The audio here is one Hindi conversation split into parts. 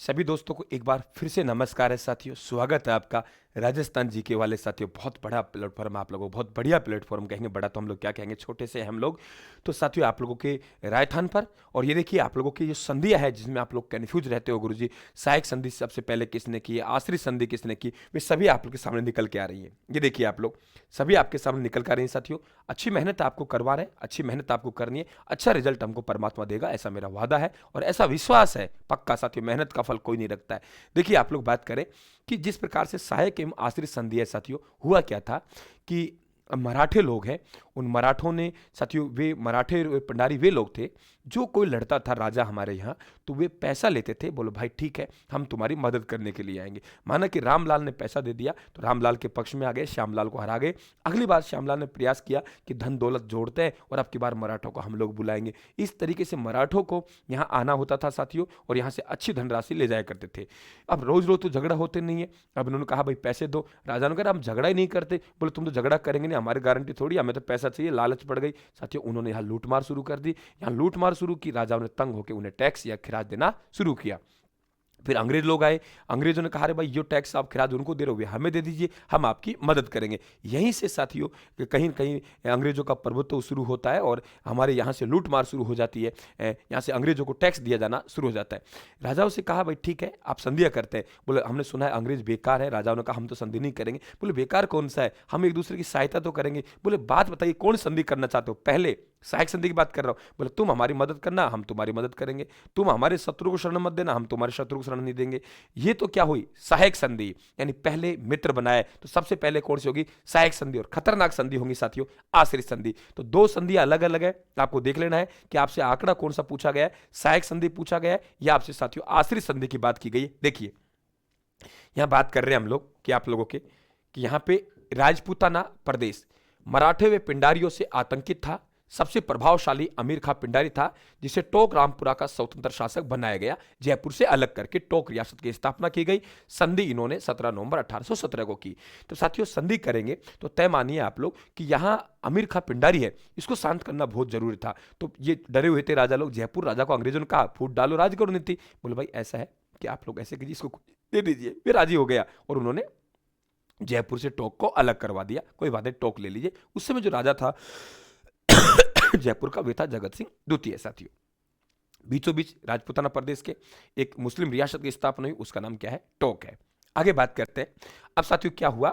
सभी दोस्तों को एक बार फिर से नमस्कार है साथियों। स्वागत है आपका राजस्थान जीके वाले साथियों। बहुत बड़ा प्लेटफॉर्म आप लोगों को, बहुत बढ़िया प्लेटफॉर्म कहेंगे। बड़ा तो हम लोग क्या कहेंगे, छोटे से हैं हम लोग। तो साथियों आप लोगों के रायथान पर, और ये देखिए आप लोगों की जो संधियां है जिसमें आप लोग कन्फ्यूज रहते हो, गुरुजी सहायक संधि सबसे पहले किसने की, आश्रित संधि किसने की, वे सभी आप लोग के सामने निकल के आ रही है। ये देखिए आप लोग सभी आपके सामने निकल कर आ रही हैं साथियों। अच्छी मेहनत आपको करवा रहे हैं, अच्छी मेहनत आपको करनी है, अच्छा रिजल्ट हमको परमात्मा देगा, ऐसा मेरा वादा है और ऐसा विश्वास है पक्का साथियों। मेहनत का फल कोई नहीं रखता है। देखिए आप लोग बात करें कि जिस प्रकार से सहायक एवं आश्रित संधि है साथियों, हुआ क्या था कि मराठे लोग हैं, उन मराठों ने साथियों, वे मराठे पंडारी वे लोग थे जो कोई लड़ता था राजा हमारे यहाँ, तो वे पैसा लेते थे। बोलो भाई ठीक है, हम तुम्हारी मदद करने के लिए आएंगे। माना कि रामलाल ने पैसा दे दिया तो रामलाल के पक्ष में आ गए, श्यामलाल को हरा गए। अगली बार श्यामलाल ने प्रयास किया कि धन दौलत जोड़ते हैं और अब की बार मराठों को हम लोग बुलाएंगे। इस तरीके से मराठों को यहाँ आना होता था साथियों, और यहाँ से अच्छी धनराशि ले जाया करते थे। अब रोज रोज तो झगड़ा होते नहीं है। अब इन्होंने कहा भाई पैसे दो। राजा ने कहा हम झगड़ा ही नहीं करते। बोले तुम तो झगड़ा करेंगे नहीं, हमारी गारंटी थोड़ी, हमें तो पैसा चाहिए। लालच पड़ गई साथियों, उन्होंने यहाँ लूटमार शुरू कर दी। यहाँ लूटमार शुरू की, राजाओं ने तंग होकर उन्हें टैक्स या खिराज देना शुरू किया। फिर अंग्रेज लोग आए, अंग्रेजों ने कहा अरे भाई जो टैक्स आप खिराज उनको दे रहे हो हमें दे दीजिए, हम आपकी मदद करेंगे। यहीं से साथियों कहीं न कहीं अंग्रेजों का प्रभुत्व शुरू होता है और हमारे यहाँ से लूट मार शुरू हो जाती है। यहाँ से अंग्रेजों को टैक्स दिया जाना शुरू हो जाता है। राजाओं से कहा भाई ठीक है आप संधियाँ करते हैं। बोले हमने सुना है अंग्रेज बेकार है। राजाओं ने कहा हम तो संधि नहीं करेंगे। बोले बेकार कौन सा है, हम एक दूसरे की सहायता तो करेंगे। बोले बात बताइए कौन संधि करना चाहते हो। पहले सहायक संधि की बात कर रहा हूं। बोले तुम हमारी मदद करना, हम तुम्हारी मदद करेंगे। तुम हमारे शत्रु को शरण मत देना, हम तुम्हारे शत्रु को शरण नहीं देंगे। ये तो क्या हुई, सहायक संधि। यानी पहले मित्र बनाए तो सबसे पहले कौन सी होगी, सहायक संधि। और खतरनाक संधि होगी साथियों आश्रित संधि। तो दो संधियां अलग अलग है, आपको देख लेना है कि आपसे आंकड़ा कौन सा पूछा गया है, सहायक संधि पूछा गया है या आपसे साथियों आश्रित संधि की बात की गई है। देखिए यहां बात कर रहे हैं हम लोग कि आप लोगों के कि यहां पे राजपूताना प्रदेश मराठे व पिंडारियों से आतंकित था। सबसे प्रभावशाली अमीर खां पिंडारी था जिसे टोक रामपुरा का स्वतंत्र शासक बनाया गया। जयपुर से अलग करके टोक रियासत की स्थापना की गई। संधि इन्होंने 17 नवंबर 1817 को की। तो साथियों संधि करेंगे तो तय मानिए आप लोग कि यहां अमीर खां पिंडारी है, इसको शांत करना बहुत जरूरी था। तो ये डरे हुए थे राजा लोग। जयपुर राजा को अंग्रेजों ने कहा फूट डालो, राज करो नीति। बोले भाई ऐसा है कि आप लोग ऐसे कीजिए, इसको दे दीजिए। वे राजी हो गया और उन्होंने जयपुर से टोक को अलग करवा दिया। कोई बात नहीं, टोक ले लीजिए। उस समय जो राजा था जयपुर का, वे था जगत सिंह द्वितीय। साथियों बीचों बीच राजपूताना प्रदेश के एक मुस्लिम रियासत की स्थापना हुई, उसका नाम क्या है, टोक है। आगे बात करते हैं। अब साथियों क्या हुआ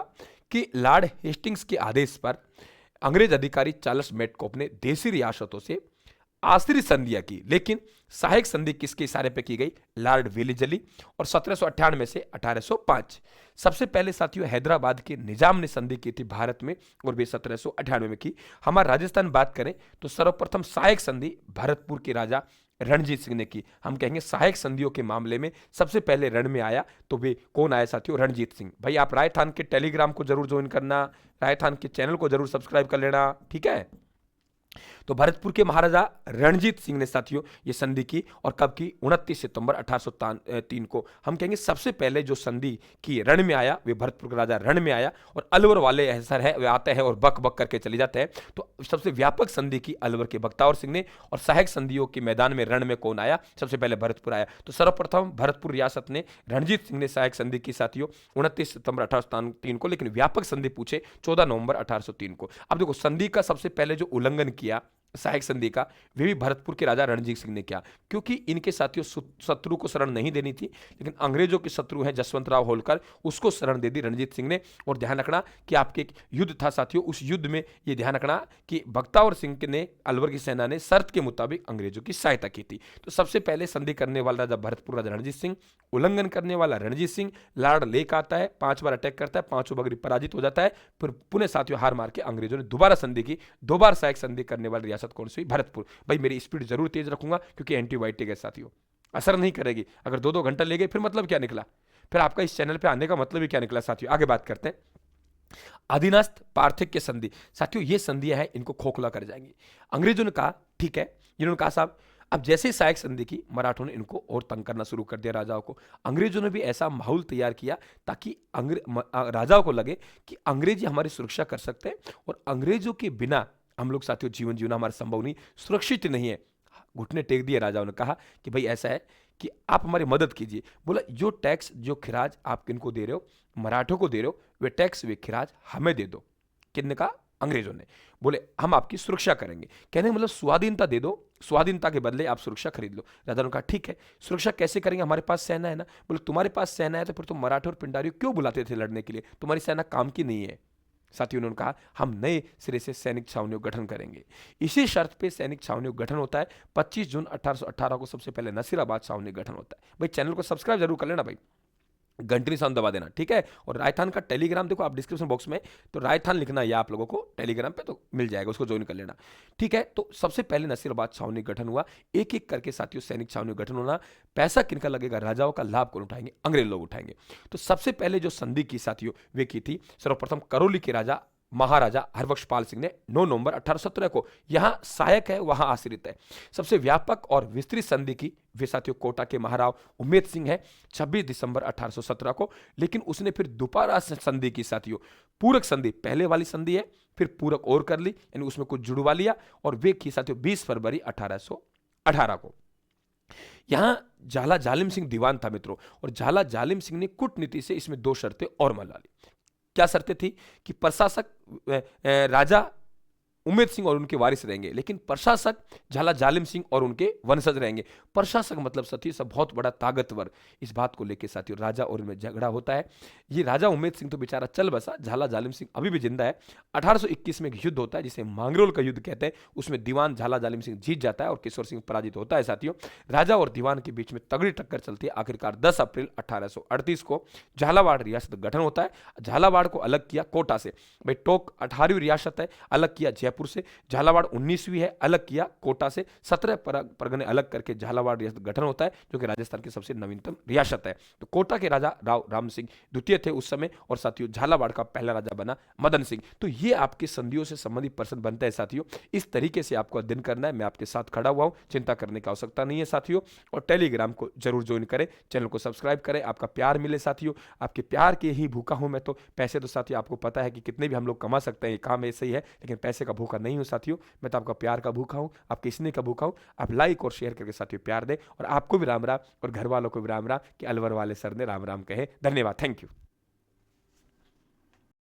कि लॉर्ड हेस्टिंग्स के आदेश पर अंग्रेज अधिकारी चार्ल्स मेटकॉप ने देशी रियासतों से आश्रित संधियां की, लेकिन सहायक संधि किसके इशारे पे की गई, लॉर्ड वेलिजली। और 1798 से 1805 सबसे पहले साथियों हैदराबाद के निजाम ने संधि की थी भारत में, और वे 1798 में की। हमारा राजस्थान बात करें तो सर्वप्रथम सहायक संधि भरतपुर के राजा रणजीत सिंह ने की। हम कहेंगे सहायक संधियों के मामले में सबसे पहले रण में आया तो वे कौन आया साथियों, रणजीत सिंह। भाई आप रायथान के टेलीग्राम को जरूर ज्वाइन करना, रायथान के चैनल को जरूर सब्सक्राइब कर लेना, ठीक है। तो भरतपुर के महाराजा रणजीत सिंह ने साथियों ये संधि की, और कब की, 29 सितंबर 1803 को। हम कहेंगे सबसे पहले जो संधि की रण में आया वे भरतपुर का राजा रण में आया। और अलवर वाले ऐसा है वे आते हैं और बक बक करके चले जाते हैं। तो सबसे व्यापक संधि की अलवर के बख्तावर सिंह ने, और सहायक संधियों के मैदान में रण में कौन आया, सबसे पहले भरतपुर आया। तो सर्वप्रथम भरतपुर रियासत ने रणजीत सिंह ने सहायक संधि की साथियों 29 सितंबर 1803 को, लेकिन व्यापक संधि पूछे 14 नवंबर 1803 को। अब देखो संधि का सबसे पहले जो उल्लंघन किया सहायक संधि का, वे भी भरतपुर के राजा रणजीत सिंह ने किया, क्योंकि इनके साथियों शत्रु को शरण नहीं देनी थी, लेकिन अंग्रेजों के शत्रु हैं जसवंत राव होलकर, उसको शरण दे दी रणजीत सिंह ने। और ध्यान रखना कि आपके एक युद्ध था साथियों, उस युद्ध में ये ध्यान रखना कि बख्तावर सिंह ने, अलवर की सेना ने शर्त के मुताबिक अंग्रेजों की सहायता की थी। तो सबसे पहले संधि करने वाला राजा भरतपुर राजा रणजीत सिंह, उल्लंघन करने वाला रणजीत सिंह। लॉर्ड लेक आता है, 5 बार अटैक करता है, 5 बगरी पराजित हो जाता है। फिर पुनः साथियों हार मार के अंग्रेजों ने दोबारा संधि की। 2 बार सहायक संधि करने वाली रियासत कौन सी, भरतपुर। भाई मेरी स्पीड जरूर तेज रखूंगा क्योंकि एंटीबायोटिक है साथियों, असर नहीं करेगी। अगर 2-2 घंटा ले गए फिर मतलब क्या निकला, फिर आपका इस चैनल पे आने का मतलब ही क्या निकला साथियों। आगे बात करते हैं। अधीनस्थ पार्थक्य संधि। साथियों ये संधियां है, इनको खोखला कर जाएंगी। अंग्रेजों ने कहा ठीक है, इन्होंने कहा साहब अब जैसे ही सहायक संधि की, मराठों ने इनको और तंग करना शुरू कर दिया राजाओं को। अंग्रेजों ने भी ऐसा माहौल तैयार किया ताकि राजाओं को लगे कि अंग्रेजी हमारी सुरक्षा कर सकते हैं, और अंग्रेजों के बिना हम लोग साथियों जीवन जीना हमारा संभव नहीं, सुरक्षित नहीं है। घुटने टेक दिए राजाओं ने, कहा कि भाई ऐसा है कि आप हमारी मदद कीजिए। बोला जो टैक्स जो खिराज आप किनको दे रहे हो, मराठों को दे रहे हो, वे टैक्स वे खिराज हमें दे दो। किसने कहा? अंग्रेजों ने। बोले हम आपकी सुरक्षा करेंगे, कहने का मतलब स्वाधीनता दे दो, स्वाधीनता के बदले आप सुरक्षा खरीद लो। राजा ने कहा ठीक है, सुरक्षा कैसे करेंगे, हमारे पास सेना है ना। बोले तुम्हारे पास सेना है तो फिर तुम मराठे और पिंडारियों क्यों बुलाते थे लड़ने के लिए, तुम्हारी सेना काम की नहीं है। साथियों, उन्होंने कहा हम नए सिरे से सैनिक छावनियों का गठन करेंगे। इसी शर्त पे सैनिक छावनियों का गठन होता है। 25 जून 1818 को सबसे पहले नसीराबाद छावनी का गठन होता है। भाई चैनल को सब्सक्राइब जरूर कर लेना भाई, घंटी निशान दबा देना, ठीक है। और राजस्थान का टेलीग्राम देखो आप डिस्क्रिप्शन बॉक्स में, तो राजस्थान लिखना है आप लोगों को टेलीग्राम पे, तो मिल जाएगा, उसको ज्वाइन कर लेना, ठीक है। तो सबसे पहले नसीराबाद छावनी गठन हुआ। एक एक करके साथियों सैनिक छावनी गठन होना। पैसा किनका लगेगा? राजाओं का। लाभ कौन उठाएंगे? अंग्रेज लोग उठाएंगे। तो सबसे पहले जो संधि की साथियों वे की थी सर्वप्रथम करौली के राजा महाराजा हरबख्शपाल सिंह ने 9 नवंबर 1817 को, यहां सहायक है वहां आश्रित है। सबसे व्यापक और विस्तृत संधि की वे साथियों कोटा के महाराव उम्मेद सिंह है 26 दिसंबर 1817 को। लेकिन उसने फिर दोबारा संधि की साथियों, पूरक संधि, पहले वाली संधि है फिर पूरक और कर ली, यानी उसमें कुछ जुड़वा लिया, और वे की साथियों 20 फरवरी 1818 को। यहां झाला जालिम सिंह दीवान था मित्रों, और झाला जालिम सिंह ने कूटनीति से इसमें 2 शर्तें और मान ली। क्या शर्तें थी? कि प्रशासक राजा उम्मेद सिंह और उनके वारिस रहेंगे, लेकिन प्रशासक झाला जालिम सिंह और उनके वंशज रहेंगे। प्रशासक मतलब साथियों सब बहुत बड़ा ताकतवर। इस बात को लेकर साथियों राजा और उनमें झगड़ा होता है। ये राजा उम्मेद सिंह तो बेचारा चल बसा, झाला जालिम सिंह अभी भी जिंदा है। 1821 में एक युद्ध होता है जिसे मांगरोल का युद्ध कहते हैं। उसमें दीवान झाला जालिम सिंह जीत जाता है और किशोर सिंह पराजित होता है। साथियों राजा और दीवान के बीच में तगड़ी टक्कर चलती है। आखिरकार 10 अप्रैल 1838 को झालावाड़ रियासत गठन होता है। झालावाड़ को अलग किया कोटा से। भाई टोक 18वीं रियासत है, अलग किया जयपुर से। झालावाड़ 19वीं है, अलग किया कोटा से। 17 परगने अलग करके झालावाड़ रियासत गठन होता है, जो कि राजस्थान की सबसे नवीनतम रियासत है। तो कोटा के राजा राव राम सिंह द्वितीय थे उस समय, और साथियों झालावाड़ का पहला राजा बना मदन सिंह। तो ये आपके संधियों से संबंधित प्रश्न बनता है साथियों। इस तरीके से आपको अध्ययन करना है। मैं आपके साथ खड़ा हुआ हूं, चिंता करने की आवश्यकता नहीं है साथियों। और टेलीग्राम को जरूर ज्वाइन करें, चैनल को सब्सक्राइब करें। आपका प्यार मिले साथियों, आपके प्यार के ही भूखा हूं मैं तो। पैसे तो साथियों आपको पता है कि कितने भी हम लोग कमा सकते हैं, ये काम ऐसे ही है, लेकिन पैसे का भूखा नहीं हूं साथियों। मैं तो आपका प्यार का भूखा हूं, आपके स्नेह का भूखा हूं। आप लाइक और शेयर करके साथियों प्यार दें, और आपको भी राम राम और घर वालों को भी राम राम कि अलवर वाले सर ने राम राम कहे। धन्यवाद, थैंक यू।